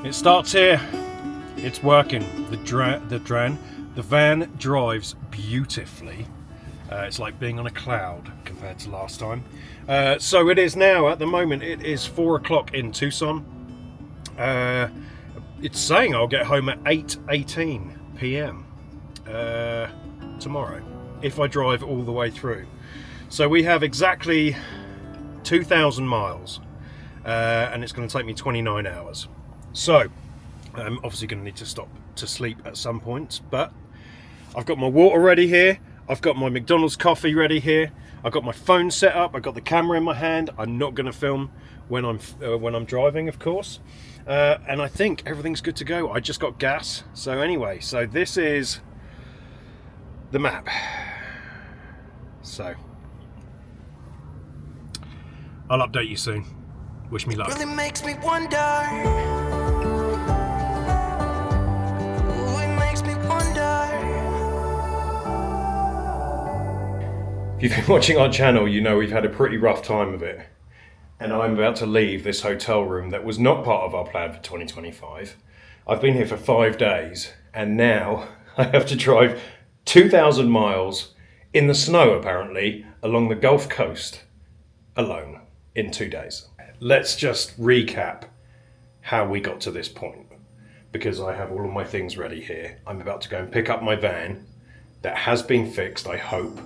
It starts here. It's working. The van drives beautifully. It's like being on a cloud compared to last time. So it is now, at the moment, it is 4 o'clock in Tucson. It's saying I'll get home at 8:18 p.m. Tomorrow, if I drive all the way through. So we have exactly 2,000 miles, and it's going to take me 29 hours. So I'm obviously going to need to stop to sleep at some point, but I've got my water ready here. I've got my McDonald's coffee ready here. I've got my phone set up. I've got the camera in my hand. I'm not going to film when I'm driving, of course. And I think everything's good to go. I just got gas. So anyway, so this is the map. So I'll update you soon. Wish me luck. Really makes me wonder. If you've been watching our channel, you know we've had a pretty rough time of it. And I'm about to leave this hotel room that was not part of our plan for 2025. I've been here for 5 days, and now I have to drive 2,000 miles in the snow, apparently, along the Gulf Coast alone in 2 days. Let's just recap how we got to this point, because I have all of my things ready here. I'm about to go and pick up my van that has been fixed, I hope,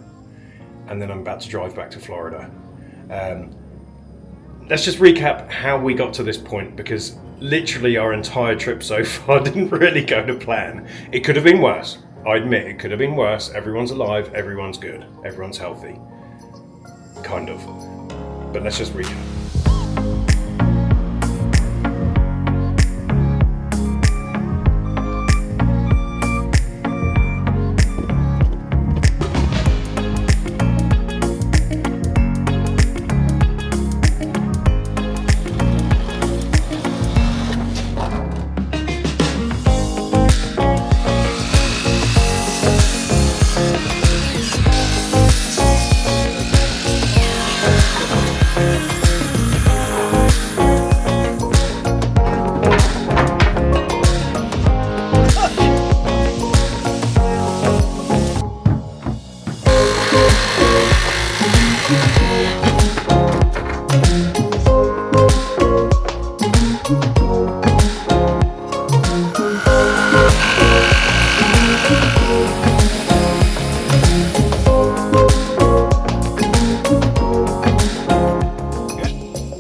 and then I'm about to drive back to Florida. Let's just recap how we got to this point, because literally our entire trip so far didn't really go to plan. It could have been worse. I admit it could have been worse. Everyone's alive, everyone's good, everyone's healthy. Kind of. But let's just recap.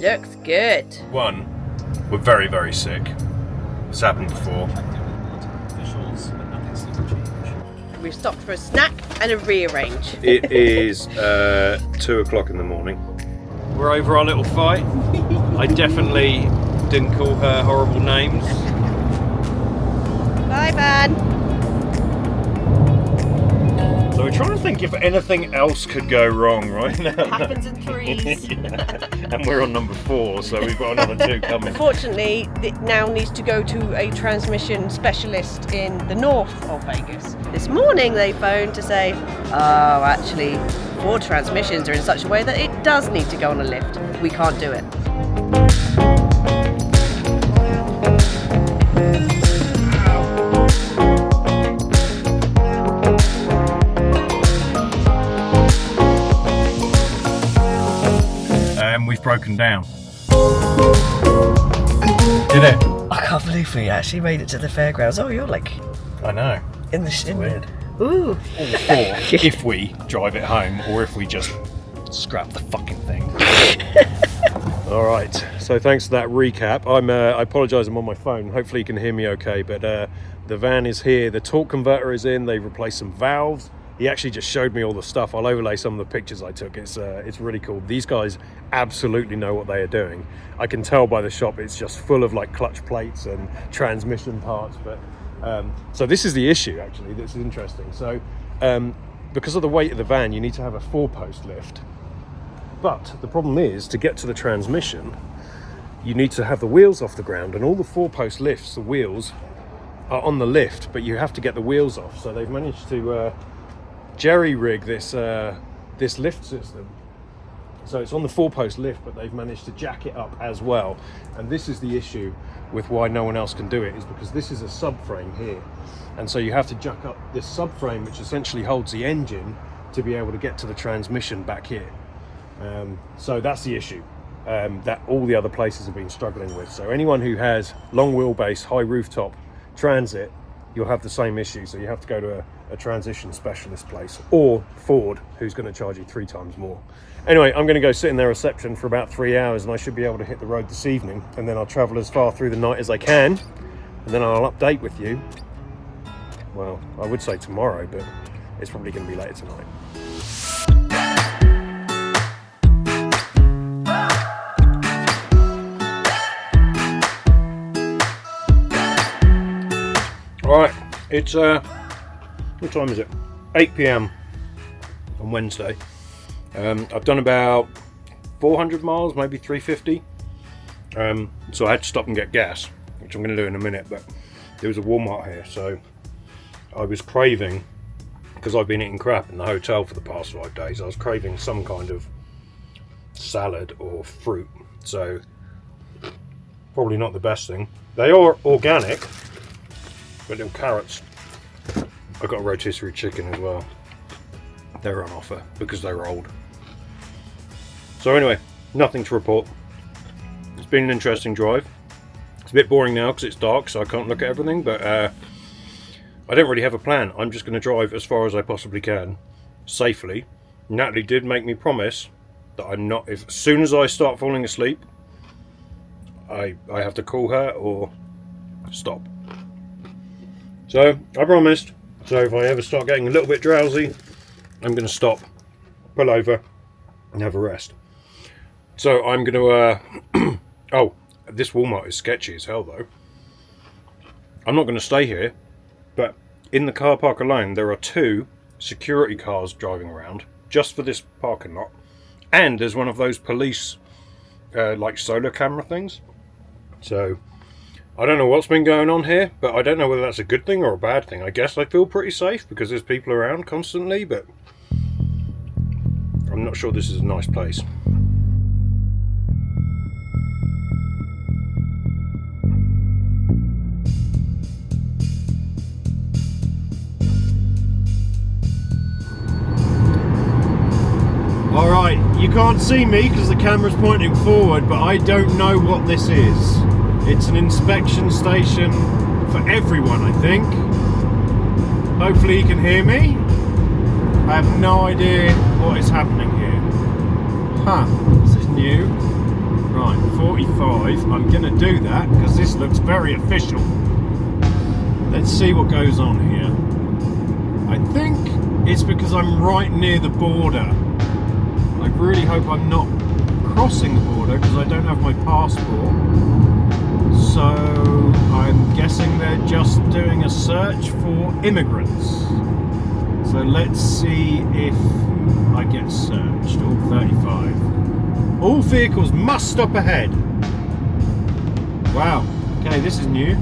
Looks good. One, we're very, very sick. It's happened before. We've stopped for a snack and a rearrange. It is 2 o'clock in the morning. We're over our little fight. I definitely didn't call her horrible names. Bye, Van. So we're trying to think if anything else could go wrong right now. Happens in threes. Yeah. And we're on number 4, so we've got another 2 coming. Unfortunately, it now needs to go to a transmission specialist in the north of Vegas. This morning they phoned to say, oh, actually, Ford transmissions are in such a way that it does need to go on a lift. We can't do it. We've broken down. Did it? I can't believe we actually made it to the fairgrounds. Oh, you're like I know. in the Weird. Ooh. Or if we drive it home, or if we just scrap the fucking thing. All right. So thanks for that recap. I apologise. I'm on my phone. Hopefully you can hear me okay. But the van is here. The torque converter is in. They've replaced some valves. He actually just showed me all the stuff. I'll overlay some of the pictures I took. It's really cool. These guys absolutely know what they are doing. I can tell by the shop. It's just full of like clutch plates and transmission parts. But so this is the issue actually. This is interesting. So because of the weight of the van, you need to have a 4-post lift. But the problem is, to get to the transmission, you need to have the wheels off the ground, and all the 4-post lifts, the wheels are on the lift, but you have to get the wheels off. So they've managed to jerry-rig this lift system. So it's on the 4-post lift, but they've managed to jack it up as well. And this is the issue. with why no one else can do it is because this is a subframe here, and so you have to jack up this subframe, which essentially holds the engine, to be able to get to the transmission back here. So that's the issue that all the other places have been struggling with. So anyone who has long wheelbase, high rooftop Transit, you'll have the same issue. So you have to go to a transition specialist place, or Ford, who's going to charge you 3 times more. Anyway, I'm going to go sit in their reception for about 3 hours, and I should be able to hit the road this evening, and then I'll travel as far through the night as I can, and then I'll update with you. Well, I would say tomorrow, but it's probably going to be later tonight. Alright, it's what time is it? 8 p.m. on Wednesday. I've done about 400 miles, maybe 350. So I had to stop and get gas, which I'm going to do in a minute, but there was a Walmart here, so I was craving, because I've been eating crap in the hotel for the past 5 days, I was craving some kind of salad or fruit, so probably not the best thing. They are organic, but little carrots. I got a rotisserie chicken as well. They're on offer because they were old. So anyway, nothing to report. It's been an interesting drive. It's a bit boring now because it's dark, so I can't look at everything, but I don't really have a plan. I'm just going to drive as far as I possibly can, safely. Natalie did make me promise that I'm not, as soon as I start falling asleep, I have to call her or stop. So, I promised. So if I ever start getting a little bit drowsy, I'm going to stop, pull over, and have a rest. So I'm going to, oh, this Walmart is sketchy as hell though. I'm not going to stay here, but in the car park alone, there are 2 security cars driving around, just for this parking lot. And there's one of those police, like solar camera things. So, I don't know what's been going on here, but I don't know whether that's a good thing or a bad thing. I guess I feel pretty safe because there's people around constantly, but I'm not sure this is a nice place. Alright, you can't see me because the camera's pointing forward, but I don't know what this is. It's an inspection station for everyone, I think. Hopefully you can hear me. I have no idea what is happening here. Huh, this is new. Right, 45. I'm going to do that because this looks very official. Let's see what goes on here. I think it's because I'm right near the border. I really hope I'm not crossing the border because I don't have my passport. So I'm guessing they're just doing a search for immigrants. So let's see if I get searched. All 35. All vehicles must stop ahead. Wow. Okay, this is new.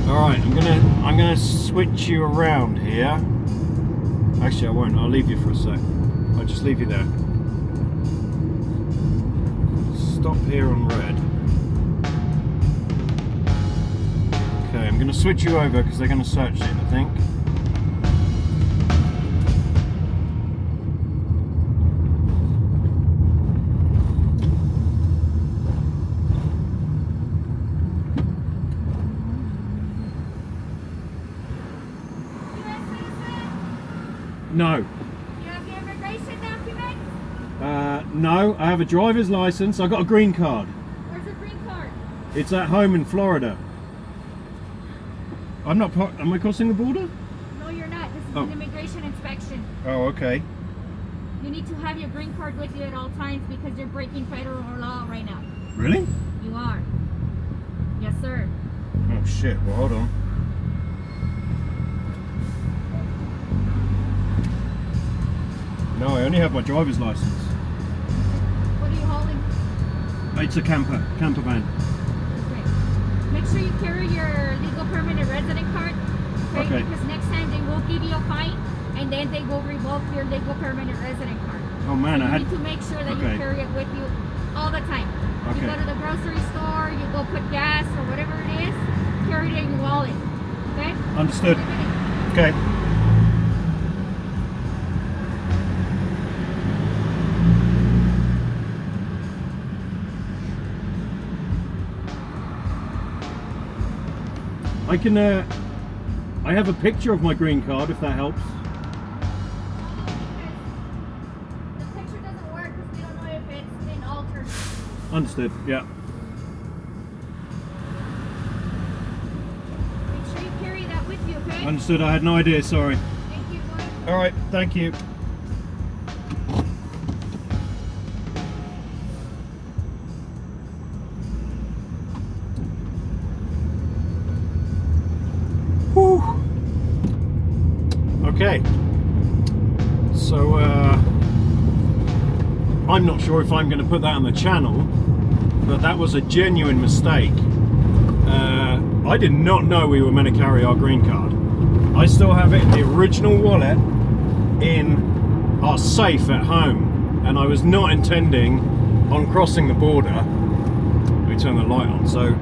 All right, I'm gonna switch you around here. Actually, I won't. I'll leave you for a sec. I'll just leave you there. Stop here on red. Okay, I'm going to switch you over because they're going to search it, I think. No. You have your immigration documents? No, I have a driver's license. I got a green card. Where's your green card? It's at home in Florida. I'm not. Am I crossing the border? No, you're not. This is an immigration inspection. Oh, okay. You need to have your green card with you at all times because you're breaking federal law right now. Really? You are. Yes, sir. Oh shit. Well, hold on. No, I only have my driver's license. What are you holding? It's a camper van. Okay. Make sure you carry your legal permanent resident card. Okay. Because next time they will give you a fine, and then they will revoke your legal permanent resident card. Oh man, so I had need to make sure that you carry it with you all the time. You go to the grocery store, you go put gas or whatever it is, carry it in your wallet. Okay? Understood. Okay. I can, I have a picture of my green card if that helps. The picture doesn't work because we don't know if it's been altered. Understood, yeah. Make sure you carry that with you, okay? Understood, I had no idea, sorry. Thank you, bud. Alright, thank you. Whew. Okay. So, I'm not sure if I'm going to put that on the channel, but that was a genuine mistake. I did not know we were meant to carry our green card. I still have it in the original wallet in our safe at home, and I was not intending on crossing the border. Let me turn the light on. So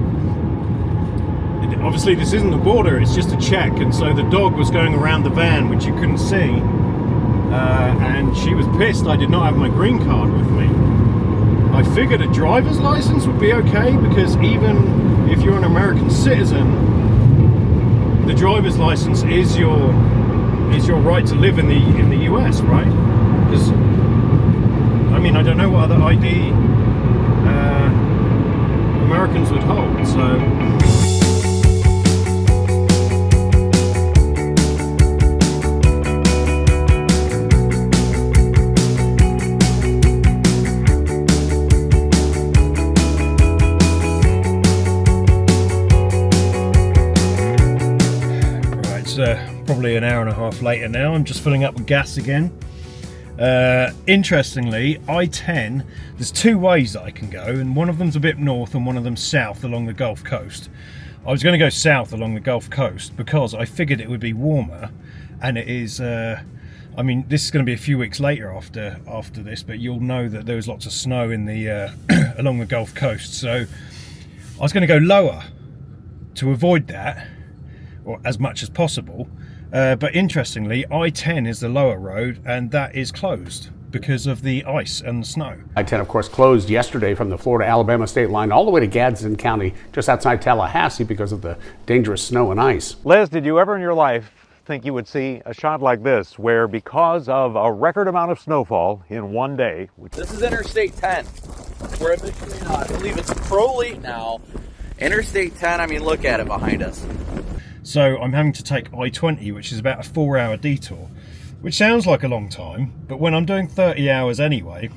obviously this isn't the border, it's just a check, and so the dog was going around the van, which you couldn't see, and she was pissed I did not have my green card with me. I figured a driver's license would be okay, because even if you're an American citizen, the driver's license is your right to live in the US, right? Because I mean, I don't know what other ID Americans would hold, so. Probably an hour and a half later now. I'm just filling up with gas again. Interestingly, I-10, there's two ways that I can go, and one of them's a bit north and one of them's south along the Gulf Coast. I was going to go south along the Gulf Coast because I figured it would be warmer, and it is. I mean, this is going to be a few weeks later after this, but you'll know that there was lots of snow in the along the Gulf Coast. So I was going to go lower to avoid that, or as much as possible. But interestingly, I-10 is the lower road, and that is closed because of the ice and the snow. I-10, of course, closed yesterday from the Florida-Alabama state line all the way to Gadsden County, just outside Tallahassee, because of the dangerous snow and ice. Les, did you ever in your life think you would see a shot like this, where because of a record amount of snowfall in one day... This is Interstate 10. We're in between, I believe it's Crowley now. Interstate 10, I mean, look at it behind us. So I'm having to take I-20, which is about a 4-hour detour, which sounds like a long time, but when I'm doing 30 hours anyway,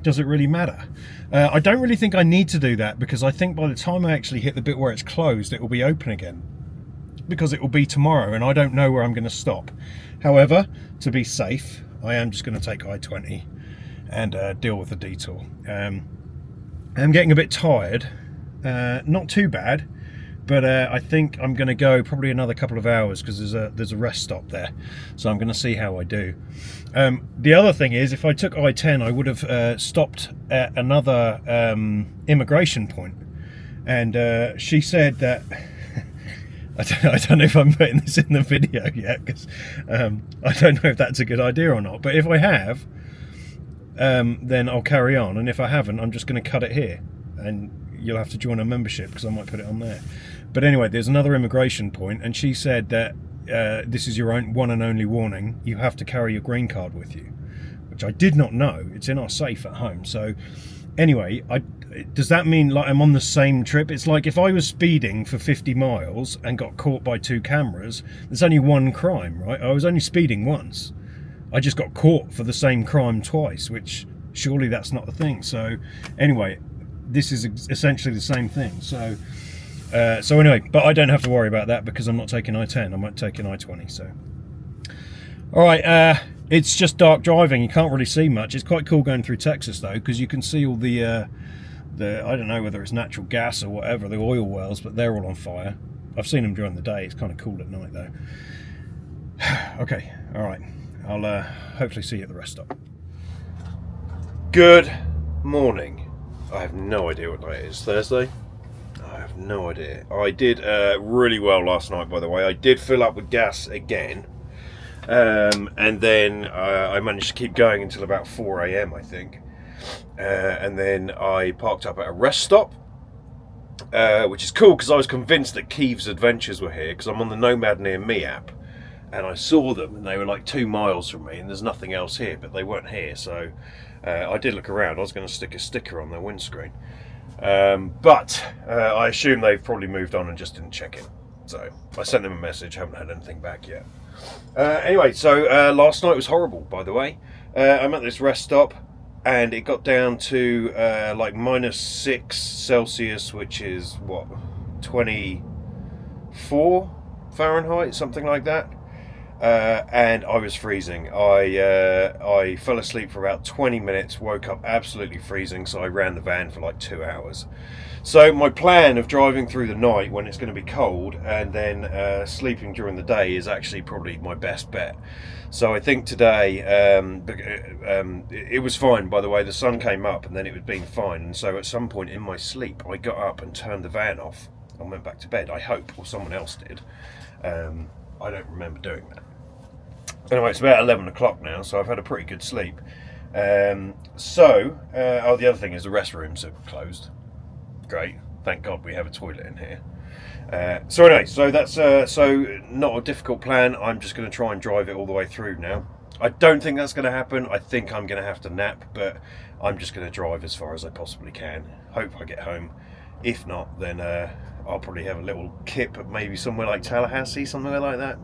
does it really matter? I don't really think I need to do that, because I think by the time I actually hit the bit where it's closed, it will be open again, because it will be tomorrow, and I don't know where I'm going to stop. However, to be safe, I am just going to take I-20 and deal with the detour. I'm getting a bit tired, not too bad, but I think I'm going to go probably another couple of hours, because there's a rest stop there, so I'm going to see how I do. The other thing is, if I took I-10, I would have stopped at another immigration point, and she said that I don't know if I'm putting this in the video yet, because I don't know if that's a good idea or not, but if I have, then I'll carry on, and if I haven't, I'm just going to cut it here, and you'll have to join a membership, because I might put it on there. But anyway, there's another immigration point, and she said that this is your own one and only warning. You have to carry your green card with you, which I did not know. It's in our safe at home. So anyway, does that mean like I'm on the same trip? It's like if I was speeding for 50 miles and got caught by 2 cameras, there's only one crime, right? I was only speeding once. I just got caught for the same crime twice, which surely that's not a thing. So anyway, this is essentially the same thing. So anyway, but I don't have to worry about that, because I'm not taking I-10, I'm not taking I-20. So all right, it's just dark driving, you can't really see much. It's quite cool going through Texas though, because you can see all the I don't know whether it's natural gas or whatever, the oil wells, but they're all on fire. I've seen them during the day. It's kind of cool at night though. Okay, all right, I'll hopefully see you at the rest stop. Good morning. I have no idea what day it is. Thursday? I have no idea. I did really well last night, by the way. I did fill up with gas again. And then I managed to keep going until about 4 a.m. I think. And then I parked up at a rest stop. Which is cool because I was convinced that Keith's Adventures were here because I'm on the Nomad Near Me app. And I saw them and they were like 2 miles from me and there's nothing else here, but they weren't here. So I did look around. I was going to stick a sticker on their windscreen. But I assume they've probably moved on and just didn't check in. So I sent them a message, haven't had anything back yet. Anyway, so last night was horrible, by the way. I'm at this rest stop and it got down to like -6 Celsius, which is what, 24 Fahrenheit, something like that. And I was freezing. I fell asleep for about 20 minutes, woke up absolutely freezing, so I ran the van for like 2 hours. So my plan of driving through the night when it's going to be cold and then sleeping during the day is actually probably my best bet. So I think today, it was fine, by the way. The sun came up and then it had been fine. And so at some point in my sleep, I got up and turned the van off and went back to bed, I hope, or someone else did. I don't remember doing that. Anyway, it's about 11 o'clock now, so I've had a pretty good sleep. The other thing is the restrooms are closed. Great, thank God we have a toilet in here. So anyway, so that's not a difficult plan. I'm just going to try and drive it all the way through now. I don't think that's going to happen. I think I'm going to have to nap, but I'm just going to drive as far as I possibly can. Hope I get home. If not, then I'll probably have a little kip at maybe somewhere like Tallahassee, somewhere like that.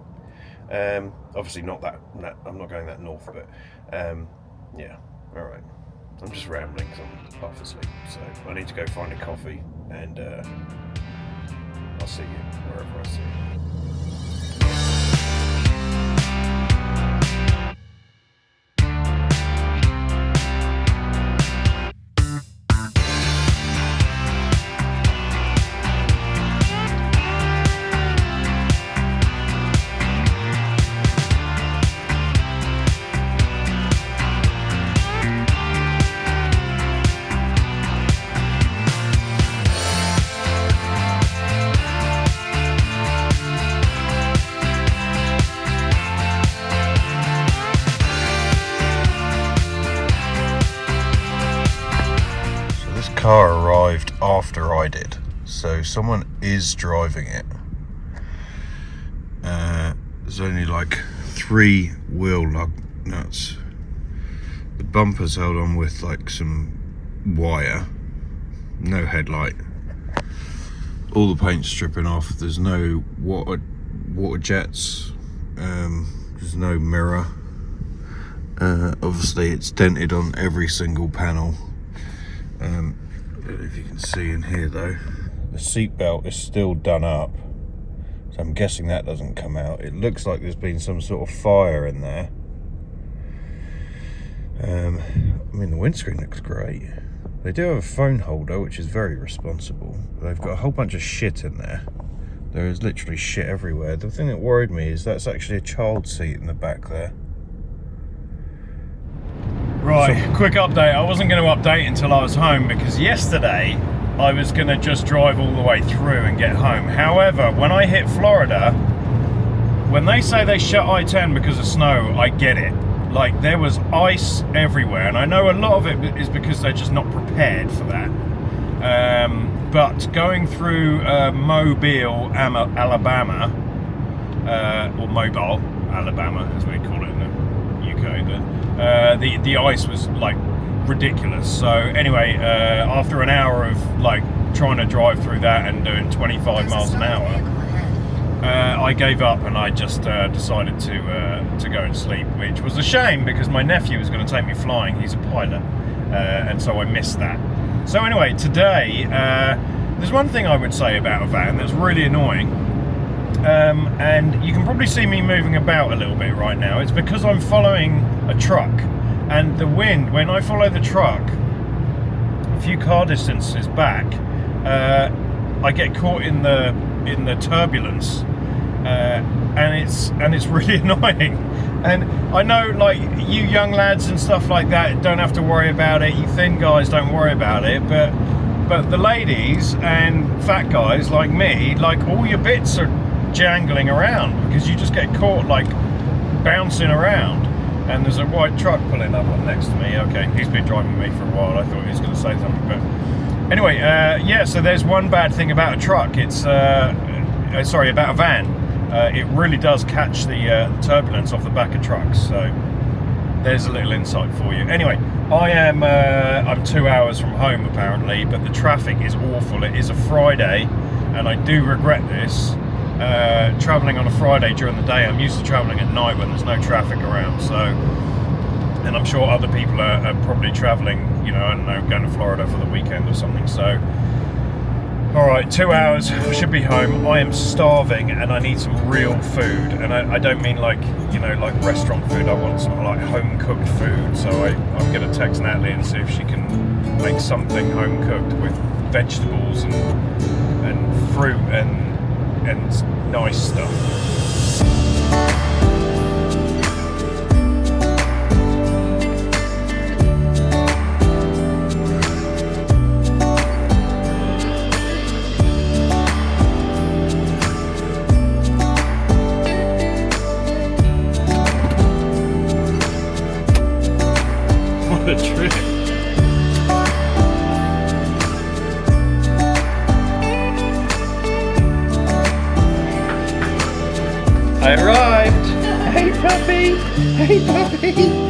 Obviously not that, I'm not going that north, but yeah, alright. I'm just rambling because I'm half asleep, so I need to go find a coffee and I'll see you wherever I see you. Car arrived after I did, so someone is driving it. There's only like 3 wheel lug nuts. The bumper's held on with like some wire. No headlight. All the paint's stripping off. There's no water jets. There's no mirror. Obviously it's dented on every single panel. I don't know if you can see in here though. The seatbelt is still done up, so I'm guessing that doesn't come out. It looks like there's been some sort of fire in there. I mean, the windscreen looks great. They do have a phone holder, which is very responsible. They've got a whole bunch of shit in there. There is literally shit everywhere. The thing that worried me is that's actually a child seat in the back there. Right, quick update. I wasn't going to update until I was home because yesterday I was going to just drive all the way through and get home. However, when I hit Florida, when they say they shut I-10 because of snow, I get it. Like, there was ice everywhere, and I know a lot of it is because they're just not prepared for that. But going through Mobile, Alabama, or Mobile, Alabama, as we call it in the UK, the ice was like ridiculous. So anyway, after an hour of like trying to drive through that and doing 25 miles an hour, I gave up and I just decided to go and sleep, which was a shame because my nephew was going to take me flying. He's a pilot, and so I missed that. So anyway, today there's one thing I would say about a van that's really annoying. And you can probably see me moving about a little bit right now. It's because I'm following a truck, and the wind, when I follow the truck a few car distances back, I get caught in the turbulence, and it's really annoying. And I know, like, you young lads and stuff like that don't have to worry about it. You thin guys don't worry about it, but the ladies and fat guys like me, like, all your bits are jangling around because you just get caught like bouncing around. And there's a white truck pulling up next to me. Okay, he's been driving me for a while. I thought he was going to say something, but anyway, yeah. So there's one bad thing about a truck. It's sorry, about a van. It really does catch the turbulence off the back of trucks. So there's a little insight for you. Anyway, I'm 2 hours from home apparently, but the traffic is awful. It is a Friday, and I do regret this. Traveling on a Friday during the day. I'm used to traveling at night when there's no traffic around. So, and I'm sure other people are probably traveling, you know, I don't know, going to Florida for the weekend or something. So, all right, 2 hours, I should be home. I am starving and I need some real food. And I don't mean like, you know, like restaurant food. I want some like home cooked food. So I'm going to text Natalie and see if she can make something home cooked with vegetables and fruit and nice stuff. What a trip. I arrived. Hey puppy. Hey puppy.